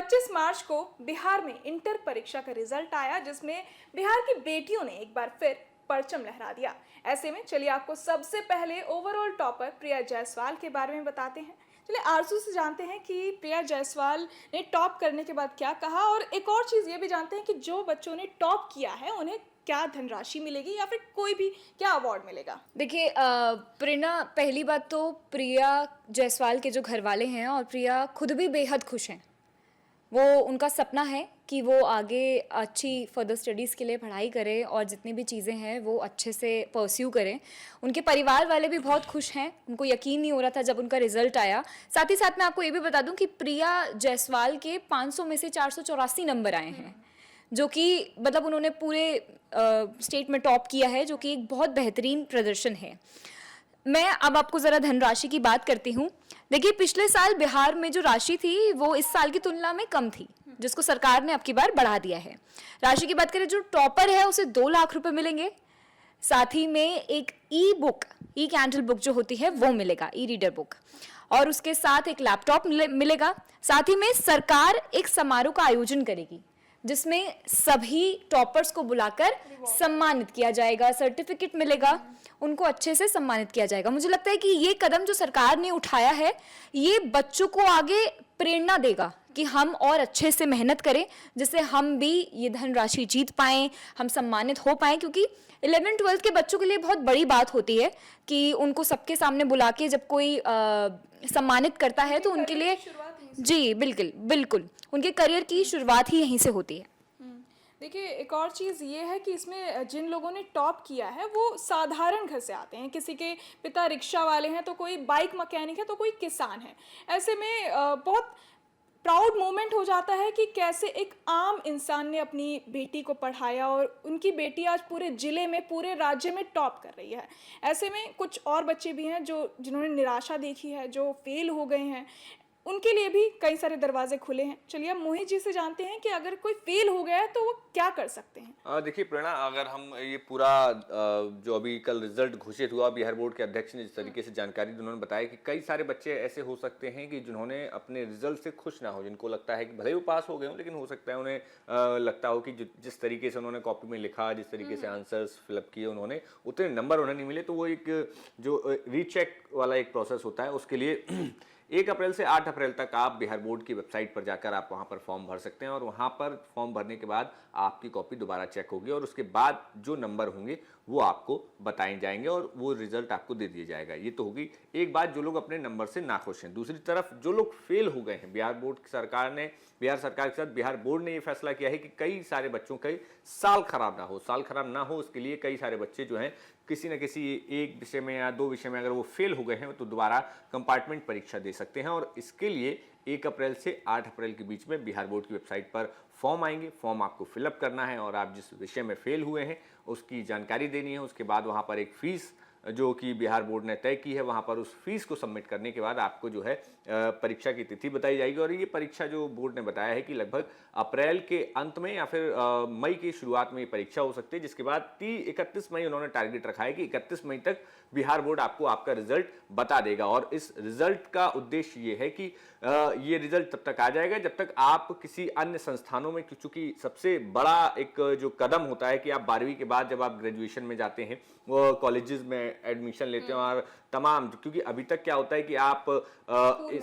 25 मार्च को बिहार में इंटर परीक्षा का रिजल्ट आया, जिसमें बिहार की बेटियों ने एक बार फिर परचम लहरा दिया। ऐसे में चलिए आपको सबसे पहले ओवरऑल टॉपर प्रिया जायसवाल के बारे में बताते हैं। चलिए आरजू से जानते हैं कि प्रिया जायसवाल ने टॉप करने के बाद क्या कहा, और एक और चीज़ ये भी जानते हैं कि जो बच्चों ने टॉप किया है उन्हें क्या धनराशि मिलेगी या फिर कोई भी क्या अवार्ड मिलेगा। देखिए प्रेरणा, पहली बात तो प्रिया जायसवाल के जो घर वाले हैं और प्रिया खुद भी बेहद खुश हैं। वो उनका सपना है कि वो आगे अच्छी फर्दर स्टडीज़ के लिए पढ़ाई करें और जितनी भी चीज़ें हैं वो अच्छे से परस्यू करें। उनके परिवार वाले भी बहुत खुश हैं, उनको यकीन नहीं हो रहा था जब उनका रिजल्ट आया। साथ ही साथ मैं आपको ये भी बता दूं कि प्रिया जायसवाल के 500 में से 484 नंबर आए हैं, जो कि मतलब उन्होंने पूरे स्टेट में टॉप किया है, जो कि एक बहुत बेहतरीन प्रदर्शन है। मैं अब आपको ज़रा धनराशि की बात करती हूँ। देखिए, पिछले साल बिहार में जो राशि थी वो इस साल की तुलना में कम थी, जिसको सरकार ने अब की बार बढ़ा दिया है। राशि की बात करें, जो टॉपर है उसे 2 लाख रुपए मिलेंगे। साथ ही में एक ई कैंडल बुक जो होती है वो मिलेगा, ई रीडर बुक, और उसके साथ एक लैपटॉप मिलेगा। साथ ही में सरकार एक समारोह का आयोजन करेगी जिसमें सभी टॉपर्स को बुलाकर सम्मानित किया जाएगा, सर्टिफिकेट मिलेगा, उनको अच्छे से सम्मानित किया जाएगा। मुझे लगता है कि ये कदम जो सरकार ने उठाया है ये बच्चों को आगे प्रेरणा देगा कि हम और अच्छे से मेहनत करें, जिससे हम भी ये धनराशि जीत पाएं, हम सम्मानित हो पाएं। क्योंकि 11th-12th के बच्चों के लिए बहुत बड़ी बात होती है कि उनको सबके सामने बुला के जब कोई सम्मानित करता है तो उनके लिए, जी बिल्कुल बिल्कुल, उनके करियर की शुरुआत ही यहीं से होती है। देखिए, एक और चीज़ ये है कि इसमें जिन लोगों ने टॉप किया है वो साधारण घर से आते हैं। किसी के पिता रिक्शा वाले हैं, तो कोई बाइक मैकेनिक है, तो कोई किसान है। ऐसे में बहुत प्राउड मोमेंट हो जाता है कि कैसे एक आम इंसान ने अपनी बेटी को पढ़ाया और उनकी बेटी आज पूरे ज़िले में, पूरे राज्य में टॉप कर रही है। ऐसे में कुछ और बच्चे भी हैं जिन्होंने निराशा देखी है, जो फेल हो गए हैं, उनके लिए भी कई सारे दरवाजे खुले हैं। चलिए अब मोहित जी से जानते हैं कि अगर कोई फेल हो गया है तो वो क्या कर सकते हैं। देखिए प्रेरणा, अगर हम ये पूरा जो अभी कल रिजल्ट घोषित हुआ, बिहार बोर्ड के अध्यक्ष ने जिस तरीके से जानकारी दी, उन्होंने बताया कि कई सारे बच्चे ऐसे हो सकते हैं कि जिन्होंने अपने रिजल्ट से खुश ना हो, जिनको लगता है कि भले ही वो पास हो गए हों, लेकिन हो सकता है उन्हें लगता हो कि जिस तरीके से उन्होंने कॉपी में लिखा, जिस तरीके से आंसर्स फिलअप किए उन्होंने, उतने नंबर उन्हें नहीं मिले। तो वो एक जो रीचेक वाला एक प्रोसेस होता है, उसके लिए 1 अप्रैल से 8 अप्रैल तक आप बिहार बोर्ड की वेबसाइट पर जाकर आप वहां पर फॉर्म भर सकते हैं, और वहां पर फॉर्म भरने के बाद आपकी कॉपी दोबारा चेक होगी और उसके बाद जो नंबर होंगे वो आपको बताए जाएंगे और वो रिजल्ट आपको दे दिया जाएगा। ये तो होगी एक बात, जो लोग अपने नंबर से नाखुश हैं। दूसरी तरफ जो लोग फेल हो गए हैं, बिहार सरकार के साथ बिहार बोर्ड ने ये फैसला किया है कि कई सारे बच्चों का साल खराब ना हो, उसके लिए कई सारे बच्चे जो हैं किसी न किसी एक विषय में या 2 विषय में अगर वो फेल हो गए हैं तो दोबारा कंपार्टमेंट परीक्षा दे सकते हैं। और इसके लिए 1 अप्रैल से 8 अप्रैल के बीच में बिहार बोर्ड की वेबसाइट पर फॉर्म आएंगे। फॉर्म आपको फिलअप करना है और आप जिस विषय में फेल हुए हैं उसकी जानकारी देनी है। उसके बाद वहाँ पर एक फीस जो कि बिहार बोर्ड ने तय की है, वहाँ पर उस फीस को सबमिट करने के बाद आपको जो है परीक्षा की तिथि बताई जाएगी। और ये परीक्षा जो बोर्ड ने बताया है कि लगभग अप्रैल के अंत में या फिर मई की शुरुआत में ये परीक्षा हो सकती है, जिसके बाद 31 मई उन्होंने टारगेट रखा है कि 31 मई तक बिहार बोर्ड आपको आपका रिजल्ट बता देगा। और इस रिजल्ट का उद्देश्य ये है कि ये रिजल्ट तब तक आ जाएगा जब तक आप किसी अन्य संस्थानों में, चूंकि सबसे बड़ा एक जो कदम होता है कि आप 12वीं के बाद जब आप ग्रेजुएशन में जाते हैं, वो कॉलेजेस में एडमिशन लेते हैं, और तमाम, क्योंकि अभी तक क्या होता है कि आप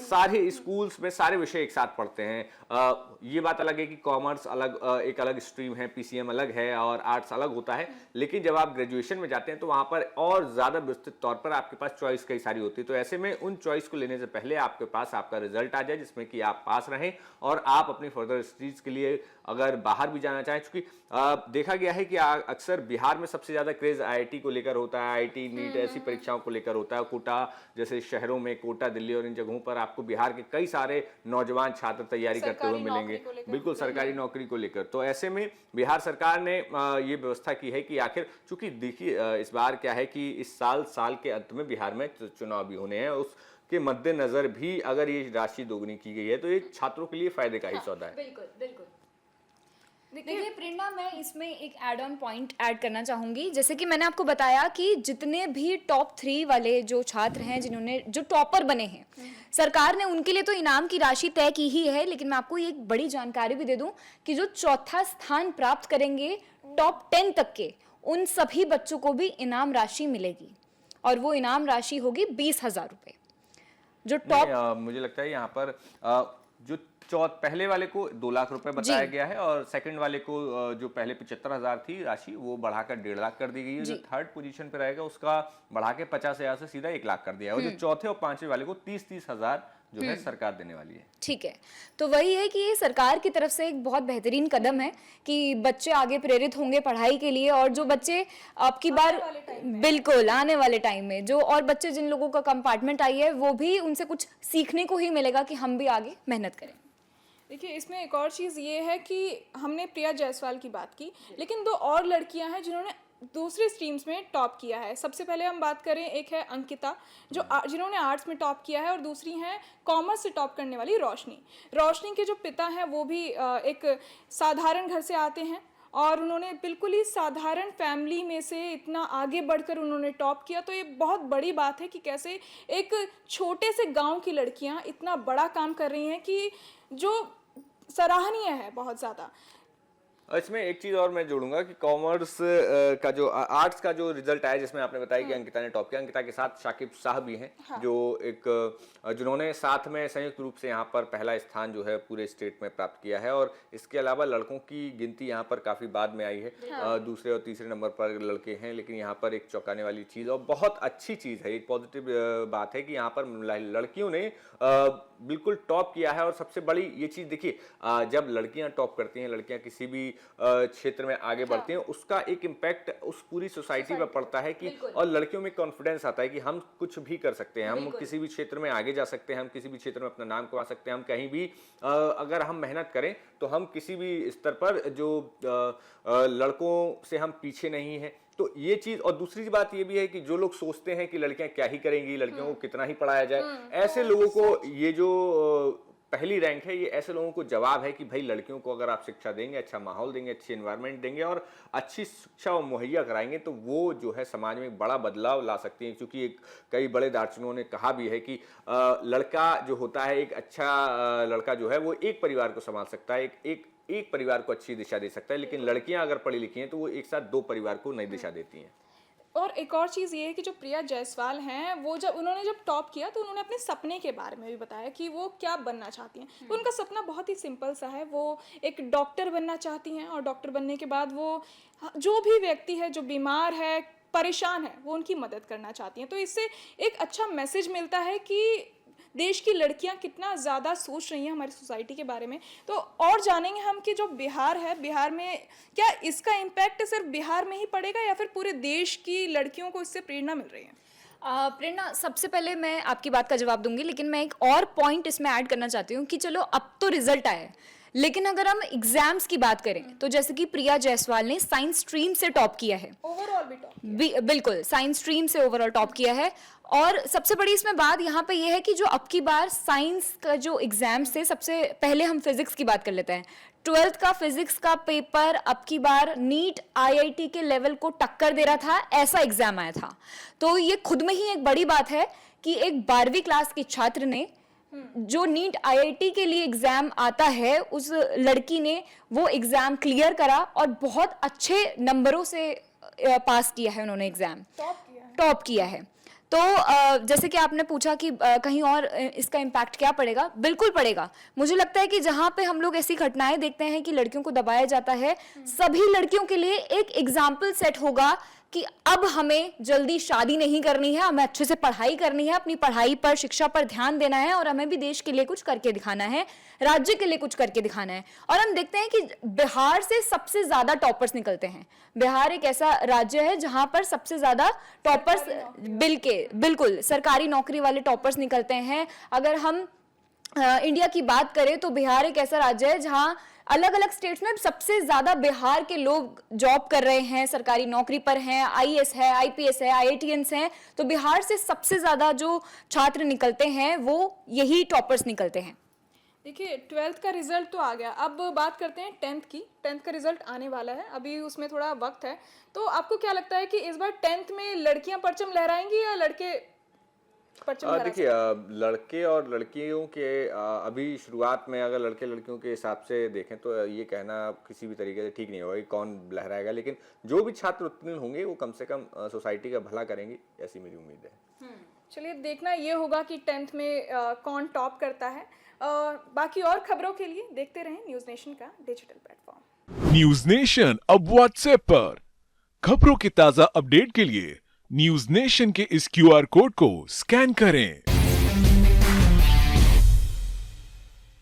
सारे स्कूल्स में सारे विषय एक साथ पढ़ते हैं। ये बात अलग है कि कॉमर्स अलग, एक अलग स्ट्रीम है, पीसीएम अलग है और आर्ट्स अलग होता है, लेकिन जब आप ग्रेजुएशन में जाते हैं तो वहां पर और ज्यादा विस्तृत तौर पर आपके पास चॉइस कई सारी होती है। तो ऐसे में उन चॉइस को लेने से पहले आपके पास आपका रिजल्ट आ जाए जिसमें कि आप पास रहें और आप अपनी फर्दर स्टडीज के लिए अगर बाहर भी जाना चाहें, क्योंकि देखा गया है कि अक्सर बिहार में सबसे ज्यादा क्रेज आईआईटी को लेकर होता है, आईआईटी नीट ऐसी परीक्षाओं को लेकर होता है। कोटा जैसे शहरों में, कोटा, दिल्ली और इन जगहों पर आपको बिहार के कई सारे नौजवान छात्र तैयारी करते हुए मिलेंगे, बिल्कुल सरकारी नौकरी को लेकर। तो ऐसे में बिहार सरकार ने ये व्यवस्था की है कि आखिर, चूंकि देखिए इस बार क्या है कि इस साल के अंत में बिहार में चुनाव भी होने हैं, उसके मद्देनजर भी अगर ये राशि दोगुनी की गई है तो ये छात्रों के लिए फायदे का ही सौदा है। बिल्कुल बिल्कुल। देखिए प्रेरणा, मैं इसमें एक ऐड ऑन पॉइंट ऐड करना चाहूँगी। जैसे कि मैंने आपको बताया कि जितने भी टॉप 3 वाले जो छात्र हैं, जिन्होंने जो टॉपर बने हैं, सरकार ने उनके लिए तो इनाम की राशि तय की ही है, लेकिन मैं आपको एक बड़ी जानकारी भी दे दूं कि जो चौथा स्थान प्राप्त करेंगे टॉप 10 तक के, उन सभी बच्चों को भी इनाम राशि मिलेगी, और वो इनाम राशि होगी 20,000 रुपये। जो टॉप मुझे लगता है यहाँ पर जो पहले वाले को 2 लाख रुपए बताया गया है, और सेकंड वाले को जो पहले 75,000 थी राशि, वो बढ़ाकर 1.5 लाख कर दी गई है। जो थर्ड पोजीशन पे रहेगा उसका बढ़ा के 50,000 से सीधा 1 लाख कर दिया है, और जो चौथे और पांचवे वाले को 30,000 जो है सरकार देने वाली है। ठीक है, तो वही है कि ये सरकार की तरफ से एक बहुत बेहतरीन कदम है कि बच्चे आगे प्रेरित होंगे पढ़ाई के लिए, और जो बच्चे आपकी बार बिल्कुल आने वाले टाइम में जो और बच्चे जिन लोगों का कंपार्टमेंट आई है, वो भी उनसे कुछ सीखने को ही मिलेगा कि हम भी आगे मेहनत करें। देखिए, इसमें एक और चीज़ ये है कि हमने प्रिया जायसवाल की बात की, लेकिन 2 और लड़कियां हैं जिन्होंने दूसरे स्ट्रीम्स में टॉप किया है। सबसे पहले हम बात करें, एक है अंकिता जिन्होंने आर्ट्स में टॉप किया है, और दूसरी हैं कॉमर्स से टॉप करने वाली रोशनी। रोशनी के जो पिता हैं वो भी एक साधारण घर से आते हैं, और उन्होंने बिल्कुल ही साधारण फैमिली में से इतना आगे बढ़कर उन्होंने टॉप किया। तो ये बहुत बड़ी बात है कि कैसे एक छोटे से गांव की लड़कियां इतना बड़ा काम कर रही हैं कि जो सराहनीय है बहुत ज़्यादा। इसमें एक चीज और मैं जोड़ूंगा कि कॉमर्स का जो आर्ट्स का जो रिजल्ट आया, जिसमें आपने बताया कि अंकिता ने टॉप किया, अंकिता के साथ शाकिब शाह भी हैं, जो एक जिन्होंने साथ में संयुक्त रूप से यहाँ पर पहला स्थान जो है पूरे स्टेट में प्राप्त किया है। और इसके अलावा लड़कों की गिनती यहाँ पर काफी बाद में आई है, दूसरे और तीसरे नंबर पर लड़के हैं, लेकिन यहाँ पर एक चौंकाने वाली चीज और बहुत अच्छी चीज है, एक पॉजिटिव बात है कि यहाँ पर लड़कियों ने बिल्कुल टॉप किया है। और सबसे बड़ी ये चीज देखिए, जब लड़कियां टॉप करती हैं, लड़कियां किसी भी क्षेत्र में आगे बढ़ती हैं, उसका एक इम्पैक्ट उस पूरी सोसाइटी पर पड़ता है कि, और लड़कियों में कॉन्फिडेंस आता है कि हम कुछ भी कर सकते हैं, हम किसी भी क्षेत्र में आगे जा सकते हैं, हम किसी भी क्षेत्र में अपना नाम कमा सकते हैं, हम कहीं भी अगर हम मेहनत करें तो हम किसी भी स्तर पर जो लड़कों से हम पीछे नहीं हैं। तो ये चीज, और दूसरी बात ये भी है कि जो लोग सोचते हैं कि लड़कियां क्या ही करेंगी, लड़कियों को कितना ही पढ़ाया जाए, ऐसे लोगों को ये जो पहली रैंक है, ये ऐसे लोगों को जवाब है कि भाई लड़कियों को अगर आप शिक्षा देंगे, अच्छा माहौल देंगे, अच्छी एनवायरनमेंट देंगे और अच्छी शिक्षा मुहैया कराएंगे, तो वो जो है समाज में एक बड़ा बदलाव ला सकती हैं। क्योंकि एक कई बड़े दार्शनिकों ने कहा भी है कि लड़का जो होता है, एक अच्छा लड़का जो है वो एक परिवार को संभाल सकता है, एक परिवार को अच्छी दिशा दे सकता है, लेकिन लड़कियां अगर पढ़ी लिखी हैं तो वो एक साथ 2 परिवार को नई दिशा देती हैं। और एक और चीज़ ये है कि जो प्रिया जायसवाल हैं, वो उन्होंने जब टॉप किया तो उन्होंने अपने सपने के बारे में भी बताया कि वो क्या बनना चाहती हैं। तो उनका सपना बहुत ही सिंपल सा है, वो एक डॉक्टर बनना चाहती हैं, और डॉक्टर बनने के बाद वो जो भी व्यक्ति है जो बीमार है, परेशान है, वो उनकी मदद करना चाहती हैं। तो इससे एक अच्छा मैसेज मिलता है कि देश की लड़कियां कितना ज़्यादा सोच रही हैं हमारी सोसाइटी के बारे में। तो और जानेंगे हम कि जो बिहार है, बिहार में क्या इसका इम्पैक्ट सिर्फ बिहार में ही पड़ेगा या फिर पूरे देश की लड़कियों को इससे प्रेरणा मिल रही है? प्रेरणा, सबसे पहले मैं आपकी बात का जवाब दूंगी, लेकिन मैं एक और पॉइंट इसमें ऐड करना चाहती हूँ कि चलो अब तो रिजल्ट आया है, लेकिन अगर हम एग्जाम्स की बात करें तो जैसे कि प्रिया जायसवाल ने साइंस स्ट्रीम से टॉप किया है, ओवरऑल भी टॉप, बिल्कुल साइंस स्ट्रीम से ओवरऑल टॉप किया है। और सबसे बड़ी इसमें बात यहाँ पे ये है कि जो अब की बार साइंस का जो एग्जाम्स थे, सबसे पहले हम फिजिक्स की बात कर लेते हैं। 12th का फिजिक्स का पेपर अब की बार नीट IIT के लेवल को टक्कर दे रहा था, ऐसा एग्जाम आया था। तो ये खुद में ही एक बड़ी बात है कि एक 12वीं क्लास के छात्र ने, जो नीट IIT के लिए एग्जाम आता है, उस लड़की ने वो एग्जाम क्लियर करा और बहुत अच्छे नंबरों से पास किया है, उन्होंने एग्जाम टॉप किया है। तो जैसे कि आपने पूछा कि कहीं और इसका इम्पैक्ट क्या पड़ेगा, बिल्कुल पड़ेगा। मुझे लगता है कि जहाँ पे हम लोग ऐसी घटनाएं देखते हैं कि लड़कियों को दबाया जाता है, सभी लड़कियों के लिए एक एग्जाम्पल सेट होगा कि अब हमें जल्दी शादी नहीं करनी है, हमें अच्छे से पढ़ाई करनी है, अपनी पढ़ाई पर, शिक्षा पर ध्यान देना है, और हमें भी देश के लिए कुछ करके दिखाना है, राज्य के लिए कुछ करके दिखाना है। और हम देखते हैं कि बिहार से सबसे ज्यादा टॉपर्स निकलते हैं। बिहार एक ऐसा राज्य है जहां पर सबसे ज्यादा टॉपर्स बिल्कुल सरकारी नौकरी वाले टॉपर्स निकलते हैं। अगर हम इंडिया की बात करें तो बिहार एक ऐसा राज्य है जहां अलग अलग स्टेट्स में सबसे ज्यादा बिहार के लोग जॉब कर रहे हैं, सरकारी नौकरी पर हैं, IAS है, IPS है, IITians हैं। तो बिहार से सबसे ज्यादा जो छात्र निकलते हैं वो यही टॉपर्स निकलते हैं। देखिए 12th का रिजल्ट तो आ गया, अब बात करते हैं 10th की। 10th का रिजल्ट आने वाला है, अभी उसमें थोड़ा वक्त है। तो आपको क्या लगता है कि इस बार 10th में लड़कियां परचम लहराएंगी या लड़के परचम लहरा देखिए लड़के और लड़कियों के अभी शुरुआत में अगर लड़के लड़कियों के हिसाब से देखें तो ये कहना किसी भी तरीके से ठीक नहीं होगा कि कौन लहराएगा, लेकिन जो भी छात्र उत्तीर्ण होंगे वो कम से कम सोसाइटी का भला करेंगे, ऐसी मेरी उम्मीद है। चलिए देखना ये होगा कि 10th में कौन टॉप करता है। बाकी और खबरों के लिए देखते रहें न्यूज़ नेशन का डिजिटल प्लेटफॉर्म। न्यूज नेशन अब व्हाट्सएप पर खबरों के ताजा अपडेट के लिए न्यूज नेशन के इस क्यूआर कोड को स्कैन करें